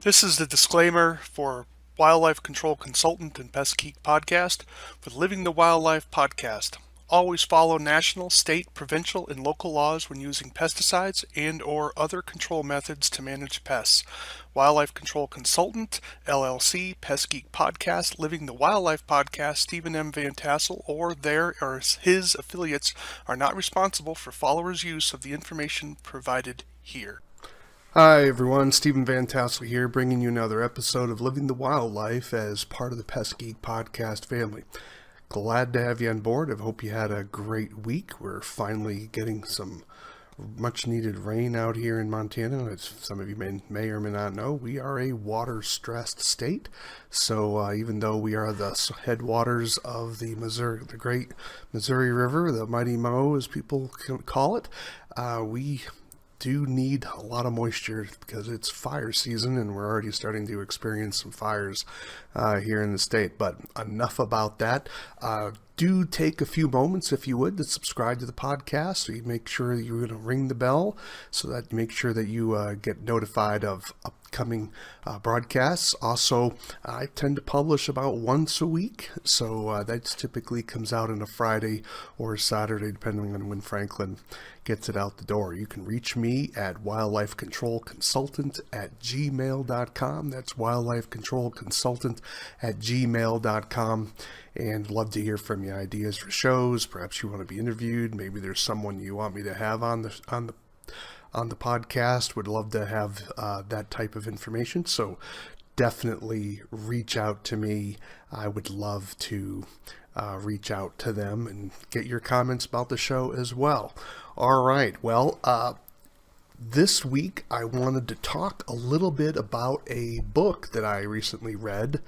This is the disclaimer for Wildlife Control Consultant and Pest Geek Podcast with Living the Wildlife Podcast. Always follow national, state, provincial, and local laws when using pesticides and or other control methods to manage pests. Wildlife Control Consultant, LLC, Pest Geek Podcast, Living the Wildlife Podcast, Stephen M. Vantassel, or their or his affiliates are not responsible for followers' use of the information provided here. Hi everyone, Stephen Vantassel here, bringing you another episode of Living the Wildlife as part of the Pest Geek Podcast family. Glad to have you on board. I hope you had a great week. We're finally getting some much needed rain out here in Montana. As some of you may or may not know, we are a water-stressed state. So even though we are the headwaters of the great Missouri River, the Mighty Mo as people call it, we do need a lot of moisture because it's fire season and we're already starting to experience some fires here in the state. But enough about that. Do take a few moments, if you would, to subscribe to the podcast. So you make sure that you're going to ring the bell so that you make sure that you get notified of upcoming broadcasts. Also, I tend to publish about once a week, so that typically comes out on a Friday or a Saturday, depending on when Franklin gets it out the door. You can reach me at wildlifecontrolconsultant@gmail.com. That's wildlifecontrolconsultant@gmail.com. And love to hear from you. Ideas for shows. Perhaps you want to be interviewed. Maybe there's someone you want me to have on the podcast. Would love to have that type of information. So definitely reach out to me. I would love to reach out to them and get your comments about the show as well. All right. Well, this week I wanted to talk a little bit about a book that I recently read.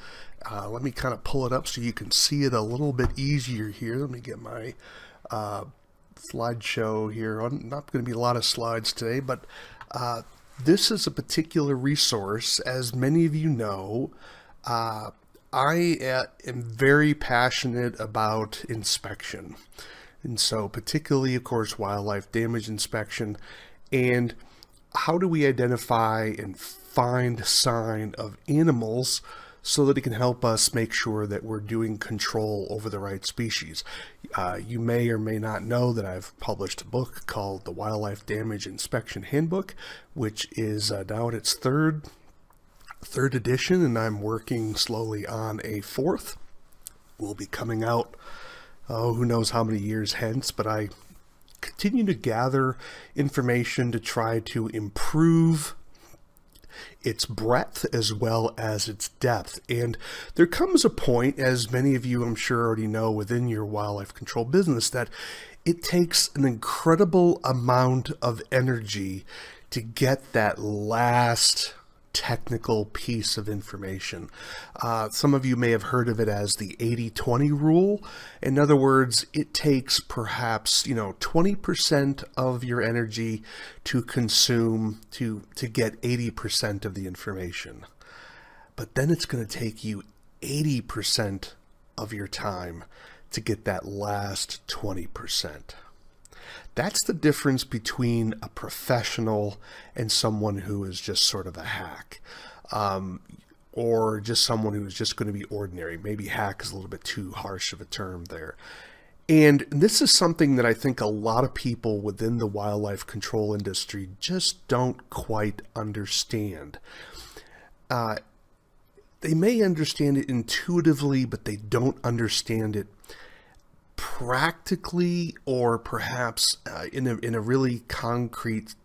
Let me kind of pull it up so you can see it a little bit easier here. Let me get my slideshow here. Not going to be a lot of slides today, but this is a particular resource. As many of you know, I am very passionate about inspection. And so particularly, of course, wildlife damage inspection. And how do we identify and find sign of animals so that it can help us make sure that we're doing control over the right species? You may or may not know that I've published a book called the Wildlife Damage Inspection Handbook, which is now at its third edition, and I'm working slowly on a fourth. Will be coming out, who knows how many years hence, but I continue to gather information to try to improve its breadth as well as its depth. And there comes a point, as many of you I'm sure already know within your wildlife control business, that it takes an incredible amount of energy to get that last technical piece of information. Some of you may have heard of it as the 80-20 rule. In other words, it takes perhaps 20% of your energy to consume to get 80% of the information. But then it's going to take you 80% of your time to get that last 20%. That's the difference between a professional and someone who is just sort of a hack, or just someone who is just going to be ordinary. Maybe hack is a little bit too harsh of a term there. And this is something that I think a lot of people within the wildlife control industry just don't quite understand. They may understand it intuitively, but they don't understand it practically, or perhaps in a really concrete,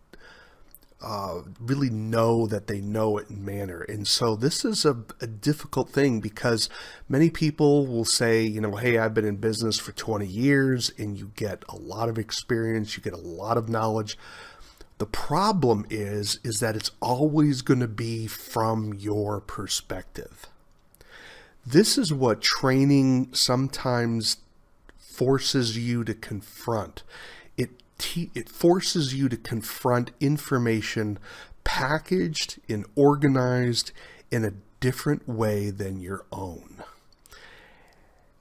really know that they know it manner. And so this is a difficult thing, because many people will say, hey, I've been in business for 20 years, and you get a lot of experience, you get a lot of knowledge. The problem is that it's always going to be from your perspective. This is what training sometimes forces you to confront. It forces you to confront information packaged and organized in a different way than your own.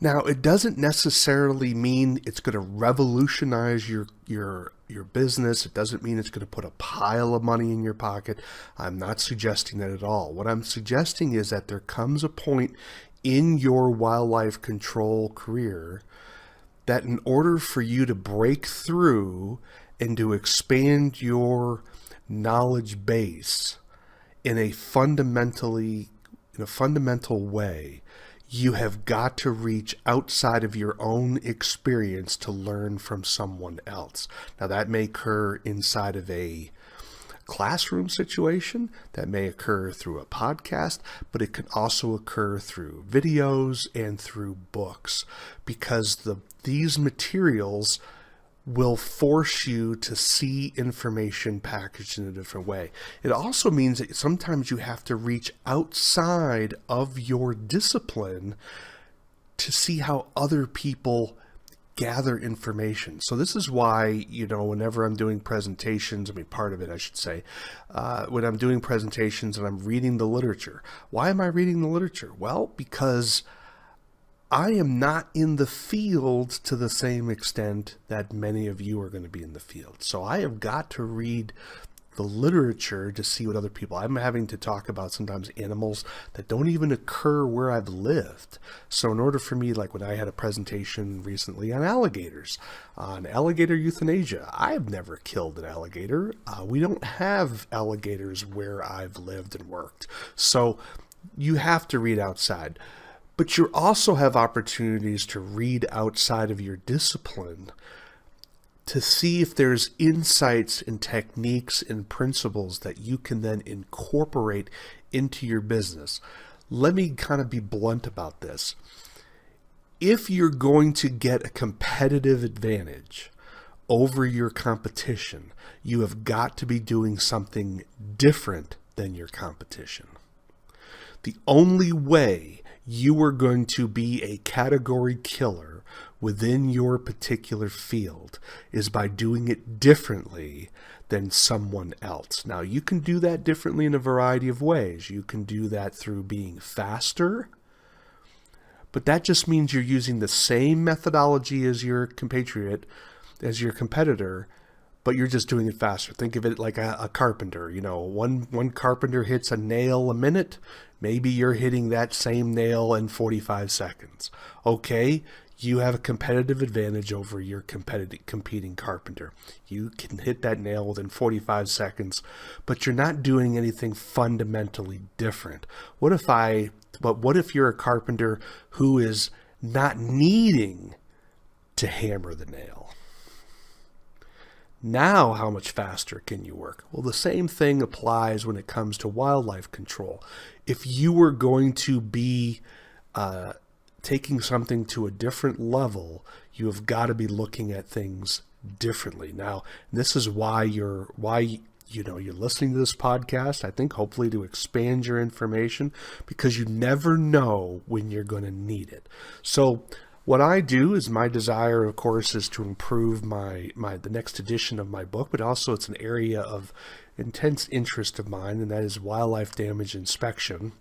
Now, it doesn't necessarily mean it's going to revolutionize your your business. It doesn't mean it's going to put a pile of money in your pocket. I'm not suggesting that at all. What I'm suggesting is that there comes a point in your wildlife control career that in order for you to break through and to expand your knowledge base in a fundamental way, you have got to reach outside of your own experience to learn from someone else. Now, that may occur inside of a classroom situation, that may occur through a podcast, but it can also occur through videos and through books, because these materials will force you to see information packaged in a different way. It also means that sometimes you have to reach outside of your discipline to see how other people gather information. So this is why, whenever I'm doing presentations, part of it, I should say, when I'm doing presentations and I'm reading the literature. Why am I reading the literature? Well, because I am not in the field to the same extent that many of you are going to be in the field. So I have got to read the literature to see what other people, I'm having to talk about sometimes animals that don't even occur where I've lived. So in order for me, like when I had a presentation recently on alligators, on alligator euthanasia, I've never killed an alligator. We don't have alligators where I've lived and worked. So you have to read outside. But you also have opportunities to read outside of your discipline to see if there's insights and techniques and principles that you can then incorporate into your business. Let me kind of be blunt about this. If you're going to get a competitive advantage over your competition, you have got to be doing something different than your competition. The only way you are going to be a category killer within your particular field is by doing it differently than someone else. Now, you can do that differently in a variety of ways. You can do that through being faster, but that just means you're using the same methodology as your compatriot, as your competitor, but you're just doing it faster. Think of it like a carpenter. One carpenter hits a nail a minute. Maybe you're hitting that same nail in 45 seconds. Okay, you have a competitive advantage over your competing carpenter. You can hit that nail within 45 seconds, but you're not doing anything fundamentally different. What if you're a carpenter who is not needing to hammer the nail? Now, how much faster can you work? Well, the same thing applies when it comes to wildlife control. If you were going to be taking something to a different level, you have got to be looking at things differently. Now, this is why you're listening to this podcast, I think hopefully to expand your information, because you never know when you're going to need it. So what I do is, my desire, of course, is to improve the next edition of my book, but also it's an area of intense interest of mine, and that is wildlife damage inspection.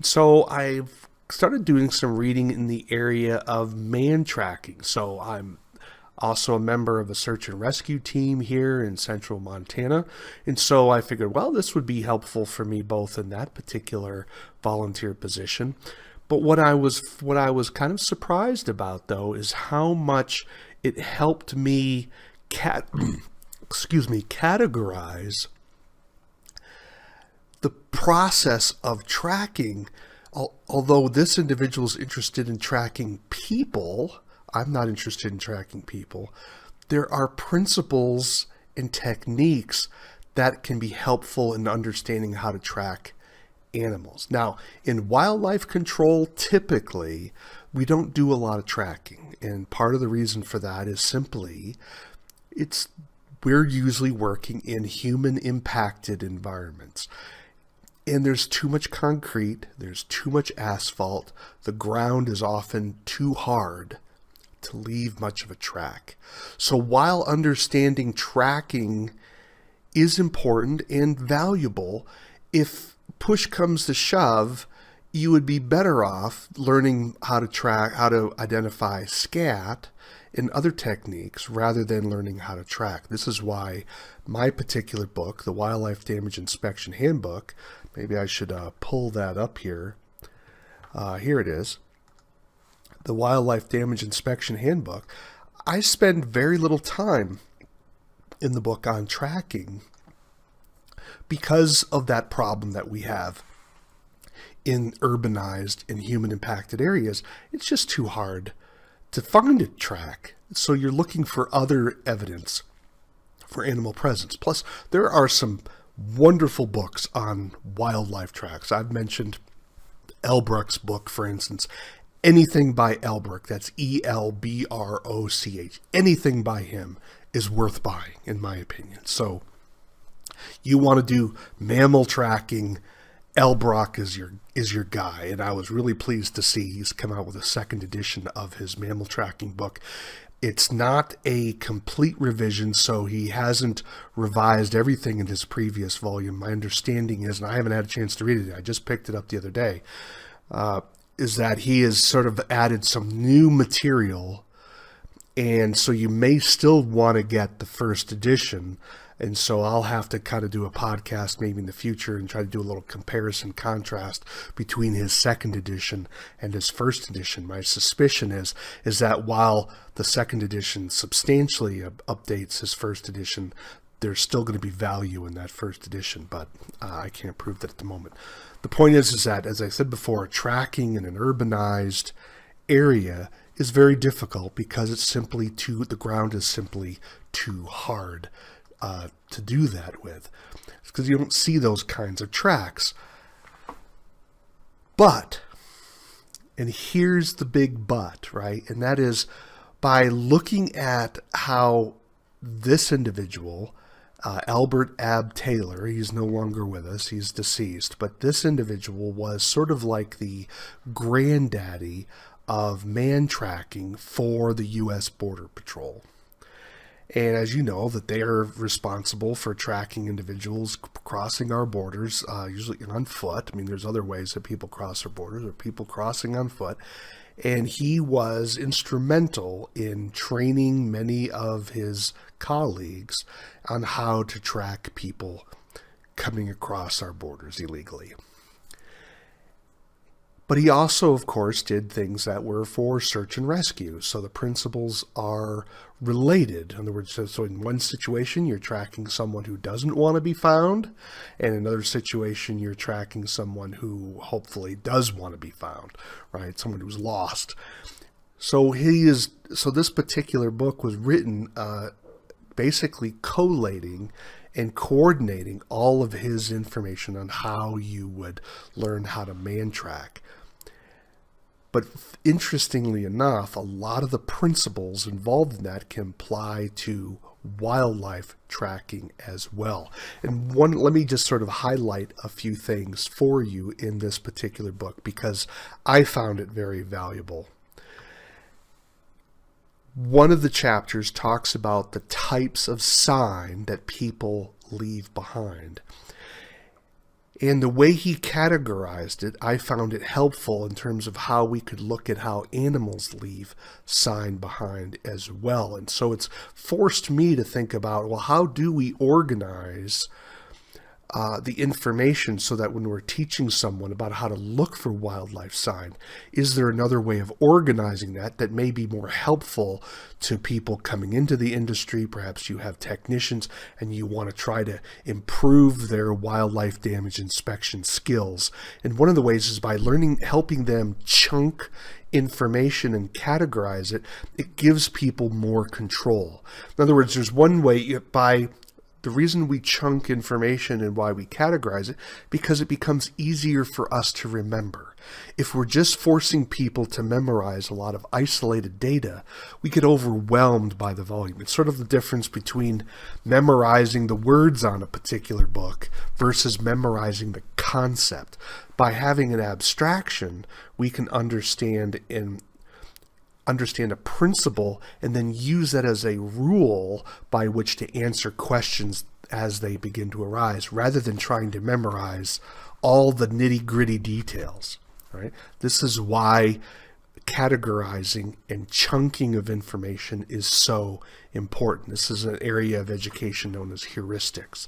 So I've started doing some reading in the area of mantracking. So I'm also a member of a search and rescue team here in central Montana. And so I figured, well, this would be helpful for me both in that particular volunteer position. But what I was kind of surprised about, though, is how much it helped me categorize the process of tracking. Although this individual is interested in tracking people, I'm not interested in tracking people. There are principles and techniques that can be helpful in understanding how to track animals. Now, in wildlife control, typically, we don't do a lot of tracking. And part of the reason for that is simply, we're usually working in human impacted environments. And there's too much concrete, there's too much asphalt, the ground is often too hard to leave much of a track. So while understanding tracking is important and valuable, if push comes to shove, you would be better off learning how to identify scat in other techniques rather than learning how to track. This is why my particular book, the Wildlife Damage Inspection Handbook, maybe I should pull that up here. Here it is. The Wildlife Damage Inspection Handbook. I spend very little time in the book on tracking because of that problem that we have in urbanized and human impacted areas. It's just too hard to find a track. So you're looking for other evidence for animal presence. Plus, there are some wonderful books on wildlife tracks. I've mentioned Elbroch's book, for instance. Anything by Elbroch, that's Elbroch, anything by him is worth buying, in my opinion. So you want to do mammal tracking, Elbroch is your guy, and I was really pleased to see he's come out with a second edition of his mammal tracking book. It's not a complete revision, so he hasn't revised everything in his previous volume. My understanding is, and I haven't had a chance to read it, I just picked it up the other day, is that he has sort of added some new material, and so you may still want to get the first edition. And so I'll have to kind of do a podcast maybe in the future and try to do a little comparison contrast between his second edition and his first edition. My suspicion is that while the second edition substantially updates his first edition, there's still going to be value in that first edition, but I can't prove that at the moment. The point is that, as I said before, tracking in an urbanized area is very difficult because the ground is simply too hard to do that with. It's because you don't see those kinds of tracks. But, and here's the big but, right? And that is by looking at how this individual, Albert Ab Taylor, he's no longer with us, he's deceased, but this individual was sort of like the granddaddy of man tracking for the U.S. Border Patrol. And as you know, that they are responsible for tracking individuals crossing our borders, usually on foot. I mean, there's other ways that people cross our borders, or people crossing on foot. And he was instrumental in training many of his colleagues on how to track people coming across our borders illegally. But he also, of course, did things that were for search and rescue. So the principles are related. In other words, so in one situation, you're tracking someone who doesn't want to be found. And in another situation, you're tracking someone who hopefully does want to be found, right? Someone who's lost. So this particular book was written basically collating and coordinating all of his information on how you would learn how to man track. But interestingly enough, a lot of the principles involved in that can apply to wildlife tracking as well. And let me just sort of highlight a few things for you in this particular book because I found it very valuable. One of the chapters talks about the types of sign that people leave behind. And the way he categorized it, I found it helpful in terms of how we could look at how animals leave sign behind as well. And so it's forced me to think about, well, how do we organize the information so that when we're teaching someone about how to look for wildlife sign, is there another way of organizing that may be more helpful to people coming into the industry? Perhaps you have technicians and you want to try to improve their wildlife damage inspection skills. And one of the ways is by helping them chunk information and categorize it. It gives people more control. In other words, there's one way the reason we chunk information and why we categorize it, because it becomes easier for us to remember. If we're just forcing people to memorize a lot of isolated data, we get overwhelmed by the volume. It's sort of the difference between memorizing the words on a particular book versus memorizing the concept. By having an abstraction, we can understand a principle and then use that as a rule by which to answer questions as they begin to arise, rather than trying to memorize all the nitty-gritty details. Right? This is why categorizing and chunking of information is so important. This is an area of education known as heuristics.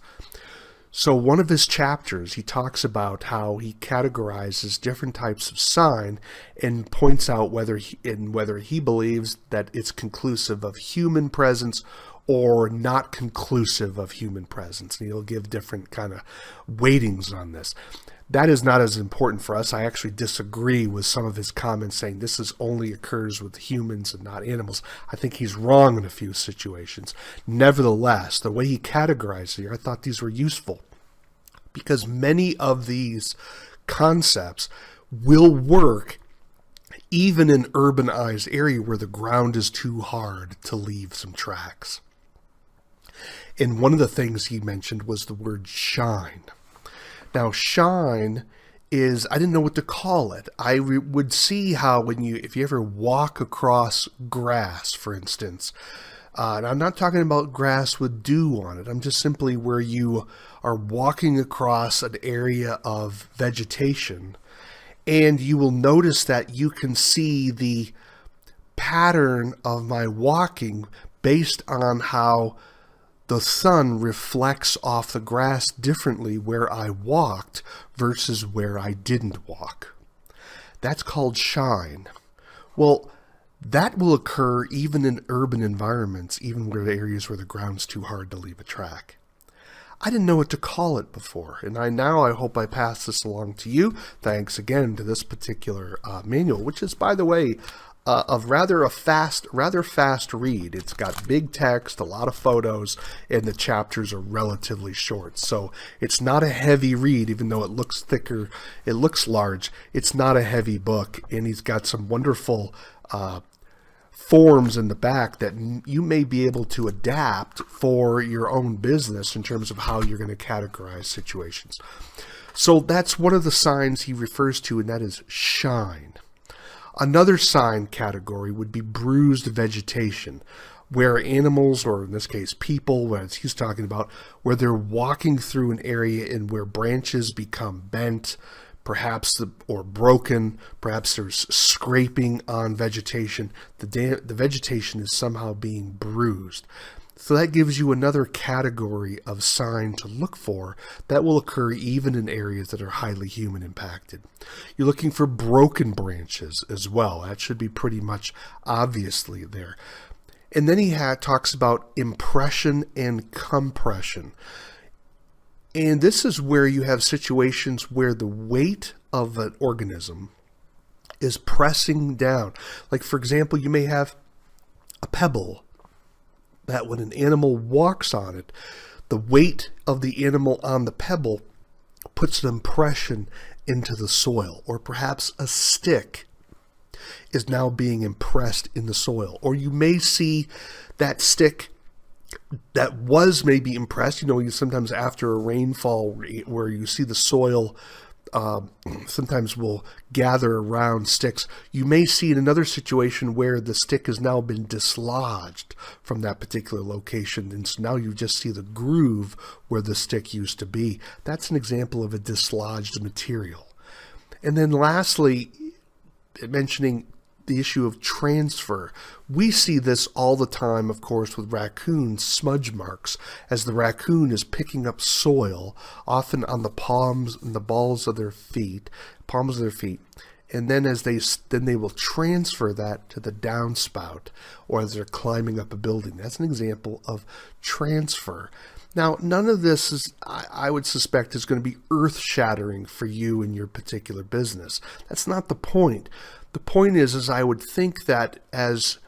So one of his chapters, he talks about how he categorizes different types of sign and points out whether he believes that it's conclusive of human presence or not conclusive of human presence. And he'll give different kind of weightings on this. That is not as important for us. I actually disagree with some of his comments saying this only occurs with humans and not animals. I think he's wrong in a few situations. Nevertheless, the way he categorized here, I thought these were useful because many of these concepts will work even in urbanized area where the ground is too hard to leave some tracks. And one of the things he mentioned was the word shine. Now, shine is, I didn't know what to call it. I would see how if you ever walk across grass, for instance, and I'm not talking about grass with dew on it. I'm just simply where you are walking across an area of vegetation, and you will notice that you can see the pattern of my walking based on how the sun reflects off the grass differently where I walked versus where I didn't walk. That's called shine. Well, that will occur even in urban environments, even where the areas where the ground's too hard to leave a track. I didn't know what to call it before, and I hope I pass this along to you. Thanks again to this particular manual, which is, by the way, rather fast read. It's got big text, a lot of photos, and the chapters are relatively short. So it's not a heavy read, even though it looks thicker, it looks large. It's not a heavy book, and he's got some wonderful forms in the back that you may be able to adapt for your own business in terms of how you're going to categorize situations. So that's one of the signs he refers to, and that is shine. Another sign category would be bruised vegetation, where animals, or in this case people, as he's talking about, where they're walking through an area and where branches become bent, perhaps or broken, perhaps there's scraping on vegetation. The vegetation is somehow being bruised. So that gives you another category of sign to look for that will occur even in areas that are highly human impacted. You're looking for broken branches as well. That should be pretty much obviously there. And then he talks about impression and compression. And this is where you have situations where the weight of an organism is pressing down. Like, for example, you may have a pebble that when an animal walks on it, the weight of the animal on the pebble puts an impression into the soil. Or perhaps a stick is now being impressed in the soil. Or you may see that stick that was maybe impressed, you sometimes after a rainfall where you see the soil sometimes will gather around sticks. You may see in another situation where the stick has now been dislodged from that particular location, and so now you just see the groove where the stick used to be. That's an example of a dislodged material. And then lastly, mentioning the issue of transfer. We see this all the time, of course, with raccoons, smudge marks, as the raccoon is picking up soil, often on the palms and the palms of their feet, and then they will transfer that to the downspout, or as they're climbing up a building. That's an example of transfer. Now, none of this is, I would suspect, is going to be earth-shattering for you in your particular business. That's not the point. The point is I would think that as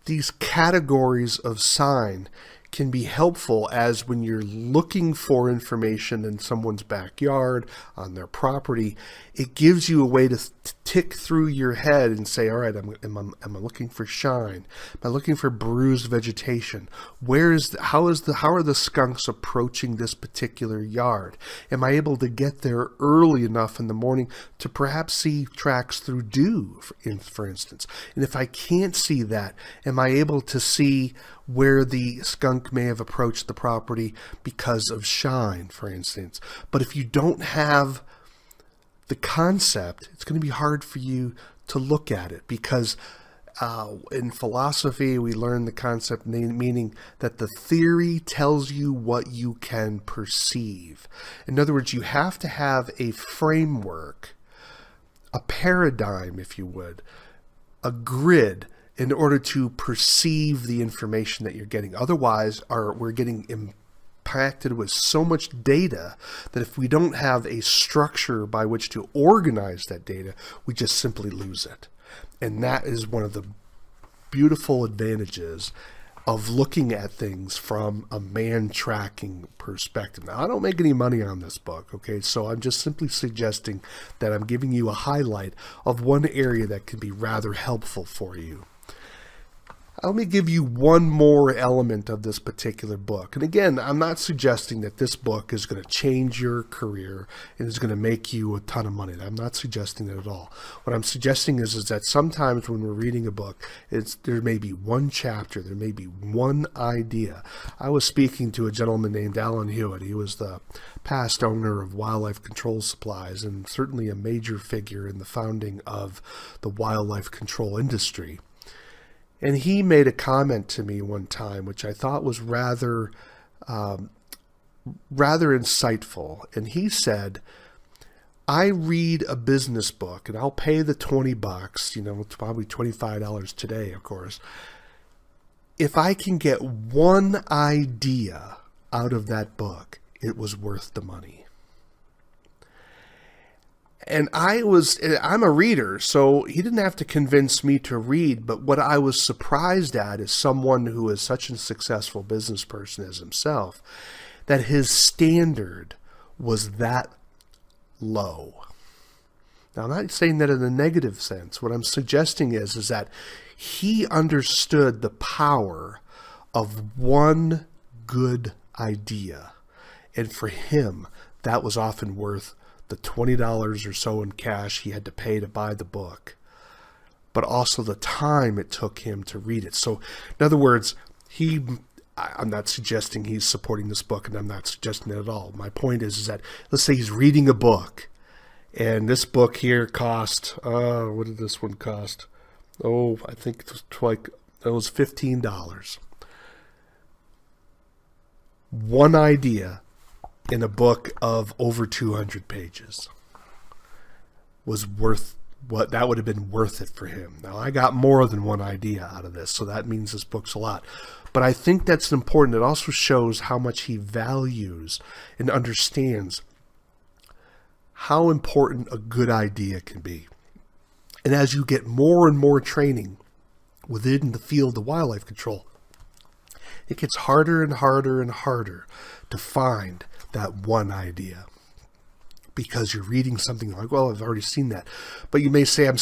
these categories of sign can be helpful as when you're looking for information in someone's backyard, on their property, it gives you a way to tick through your head and say, all right, am I looking for shine? Am I looking for bruised vegetation? How are the skunks approaching this particular yard? Am I able to get there early enough in the morning to perhaps see tracks through dew, for instance? And if I can't see that, am I able to see where the skunk may have approached the property because of shine, for instance? But if you don't have the concept, it's going to be hard for you to look at it, because in philosophy, we learn the concept meaning that the theory tells you what you can perceive. In other words, you have to have a framework, a paradigm, if you would, a grid in order to perceive the information that you're getting. Otherwise, we're getting impacted with so much data that if we don't have a structure by which to organize that data, we just simply lose it. And that is one of the beautiful advantages of looking at things from a man-tracking perspective. Now, I don't make any money on this book, okay? So I'm just simply suggesting that I'm giving you a highlight of one area that can be rather helpful for you. Let me give you one more element of this particular book. And again, I'm not suggesting that this book is going to change your career and is going to make you a ton of money. I'm not suggesting that at all. What I'm suggesting is that sometimes when we're reading a book, there may be one chapter, there may be one idea. I was speaking to a gentleman named Alan Hewitt. He was the past owner of Wildlife Control Supplies and certainly a major figure in the founding of the wildlife control industry. And he made a comment to me one time, which I thought was rather insightful. And he said, I read a business book and I'll pay the $20, it's probably $25 today, of course. If I can get one idea out of that book, it was worth the money. And I'm a reader, so he didn't have to convince me to read, but what I was surprised at is someone who is such a successful business person as himself, that his standard was that low. Now, I'm not saying that in a negative sense. What I'm suggesting is that he understood the power of one good idea. And for him, that was often worth the $20 or so in cash he had to pay to buy the book, but also the time it took him to read it. So, in other words, I'm not suggesting he's supporting this book, and I'm not suggesting it at all. My point is that, let's say he's reading a book, and this book here cost, what did this one cost? Oh, I think it was $15. One idea in a book of over 200 pages was worth what that would have been worth it for him. Now, I got more than one idea out of this, so that means this book's a lot. But I think that's important. It also shows how much he values and understands how important a good idea can be. And as you get more and more training within the field of wildlife control, it gets harder and harder and harder to find that one idea, because you're reading something like, well, I've already seen that. But you may say, I'm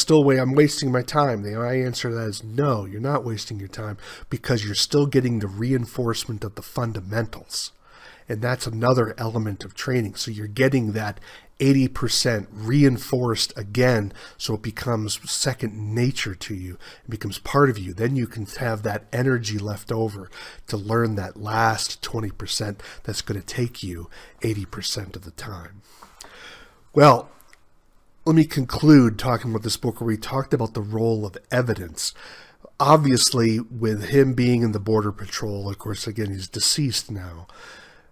wasting my time. My answer to that is no, you're not wasting your time, because you're still getting the reinforcement of the fundamentals. And that's another element of training. So you're getting that 80% reinforced again, so it becomes second nature to you. It becomes part of you. Then you can have that energy left over to learn that last 20% that's going to take you 80% of the time. Well, let me conclude talking about this book where we talked about the role of evidence. Obviously, with him being in the Border Patrol, of course, again, he's deceased now,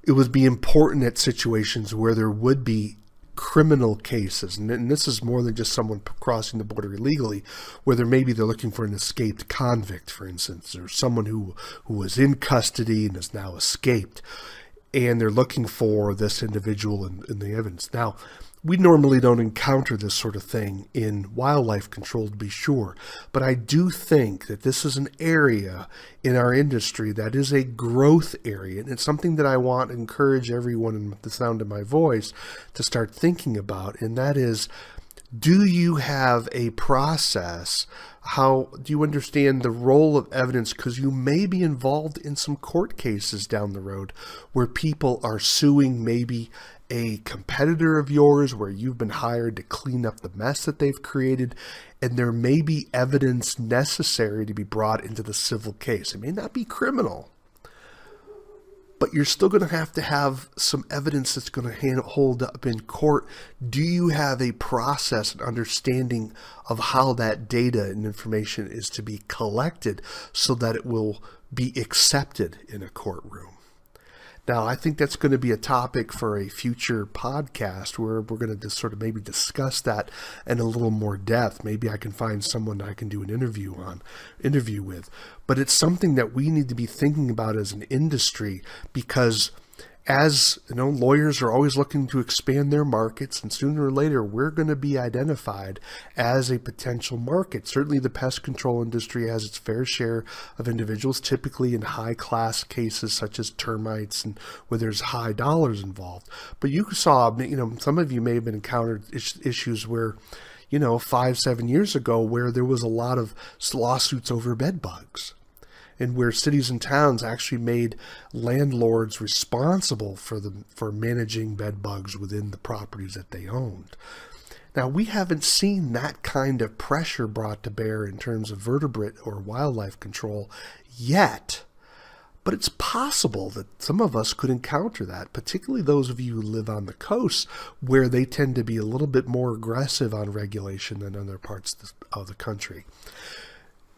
it would be important at situations where there would be criminal cases, and this is more than just someone crossing the border illegally, where they're looking for an escaped convict, for instance, or someone who was in custody and has now escaped, and they're looking for this individual in the evidence. Now, we normally don't encounter this sort of thing in wildlife control, to be sure, but I do think that this is an area in our industry that is a growth area, and it's something that I want to encourage everyone in the sound of my voice to start thinking about, and that is, do you have a process? How do you understand the role of evidence? Because you may be involved in some court cases down the road where people are suing maybe a competitor of yours, where you've been hired to clean up the mess that they've created, and there may be evidence necessary to be brought into the civil case. It may not be criminal, but you're still going to have some evidence that's going to hold up in court. Do you have a process and understanding of how that data and information is to be collected so that it will be accepted in a courtroom? Now, I think that's going to be a topic for a future podcast where we're going to just sort of maybe discuss that in a little more depth. Maybe I can find someone that I can do an interview with. But it's something that we need to be thinking about as an industry, because as you know, lawyers are always looking to expand their markets, and sooner or later we're going to be identified as a potential market. Certainly the pest control industry has its fair share of individuals, typically in high class cases such as termites and where there's high dollars involved. But you saw, some of you may have been encountered issues where 5-7 years ago where there was a lot of lawsuits over bed bugs, and where cities and towns actually made landlords responsible for managing bed bugs within the properties that they owned. Now, we haven't seen that kind of pressure brought to bear in terms of vertebrate or wildlife control yet, but it's possible that some of us could encounter that, particularly those of you who live on the coast, where they tend to be a little bit more aggressive on regulation than other parts of the country.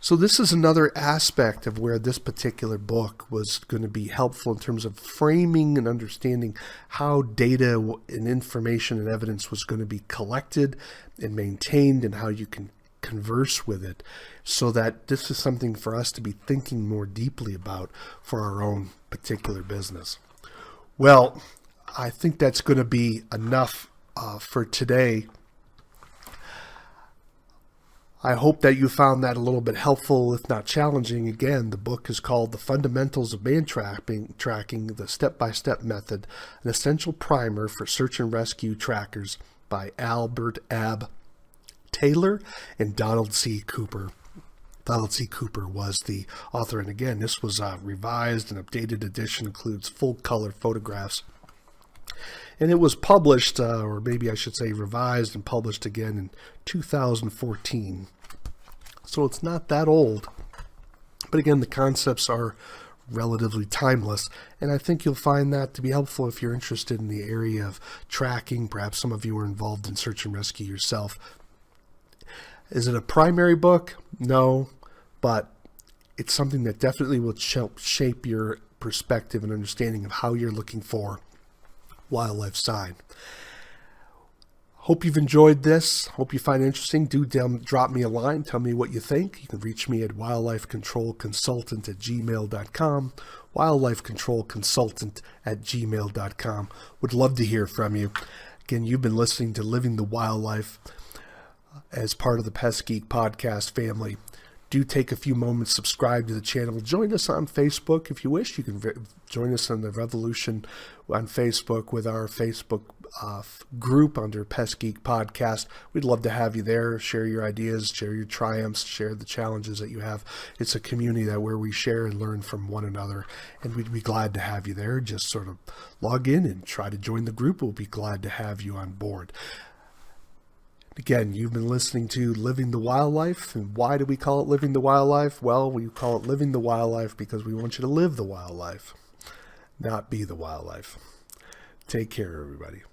So this is another aspect of where this particular book was going to be helpful in terms of framing and understanding how data and information and evidence was going to be collected and maintained, and how you can converse with it, so that this is something for us to be thinking more deeply about for our own particular business. Well, I think that's going to be enough for today. I hope that you found that a little bit helpful, if not challenging. Again, the book is called The Fundamentals of Mantracking, the Step-by-Step Method, an Essential Primer for Search and Rescue Trackers by Albert Ab Taylor and Donald C. Cooper. Donald C. Cooper was the author, and again, this was a revised and updated edition, includes full-color photographs. And it was published, or maybe I should say revised and published again in 2014. So it's not that old. But again, the concepts are relatively timeless, and I think you'll find that to be helpful if you're interested in the area of tracking. Perhaps some of you are involved in search and rescue yourself. Is it a primary book? No, but it's something that definitely will shape your perspective and understanding of how you're looking for wildlife sign. Hope you've enjoyed this. Hope you find it interesting. Do drop me a line. Tell me what you think. You can reach me at wildlifecontrolconsultant@gmail.com. wildlifecontrolconsultant@gmail.com. Would love to hear from you. Again, you've been listening to Living the Wildlife as part of the Pest Geek podcast family. Do take a few moments, subscribe to the channel. Join us on Facebook if you wish. You can join us on the Revolution on Facebook with our Facebook group under Pest Geek Podcast. We'd love to have you there. Share your ideas, share your triumphs, share the challenges that you have. It's a community where we share and learn from one another, and we'd be glad to have you there. Just sort of log in and try to join the group. We'll be glad to have you on board. Again, you've been listening to Living the Wildlife. And why do we call it Living the Wildlife? Well, we call it Living the Wildlife because we want you to live the wildlife, not be the wildlife. Take care, everybody.